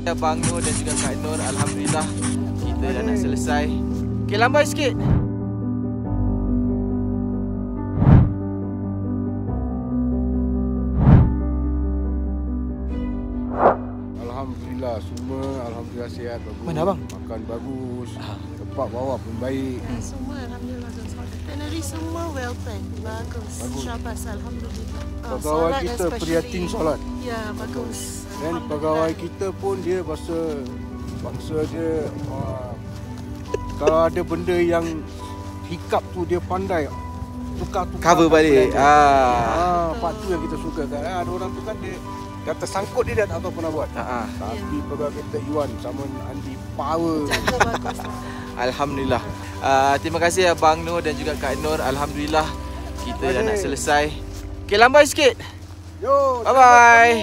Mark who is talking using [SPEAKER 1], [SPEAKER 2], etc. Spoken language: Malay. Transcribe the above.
[SPEAKER 1] Abang Nur dan juga Kak Nur, alhamdulillah kita dah nak selesai. Okey, lambai sikit.
[SPEAKER 2] Alhamdulillah, semua alhamdulillah sihat, bagus.
[SPEAKER 1] Mana abang?
[SPEAKER 2] Makan bagus. Tempat bawa pun baik.
[SPEAKER 3] Semua alhamdulillah itinerary semua well planned. Bagus. Syabas, alhamdulillah.
[SPEAKER 2] Pegawai kita prihatin solat.
[SPEAKER 3] Ya, bagus.
[SPEAKER 2] Dan pegawai kita pun dia bangsa dia kalau ada benda yang hiccup tu dia pandai tukar
[SPEAKER 1] Cover balik.
[SPEAKER 2] Part tu yang kita suka kan. Ada orang tu kan dia dah tersangkut, dia dah tak tahu apa nak buat. Tapi pegawai kita Iwan sama Andi power.
[SPEAKER 3] Jaga bagus.
[SPEAKER 1] Alhamdulillah. Terima kasih Abang Nur dan juga Kak Nur. Alhamdulillah kita dah nak selesai. Okey, lambai sikit.
[SPEAKER 2] Yo,
[SPEAKER 1] bye bye.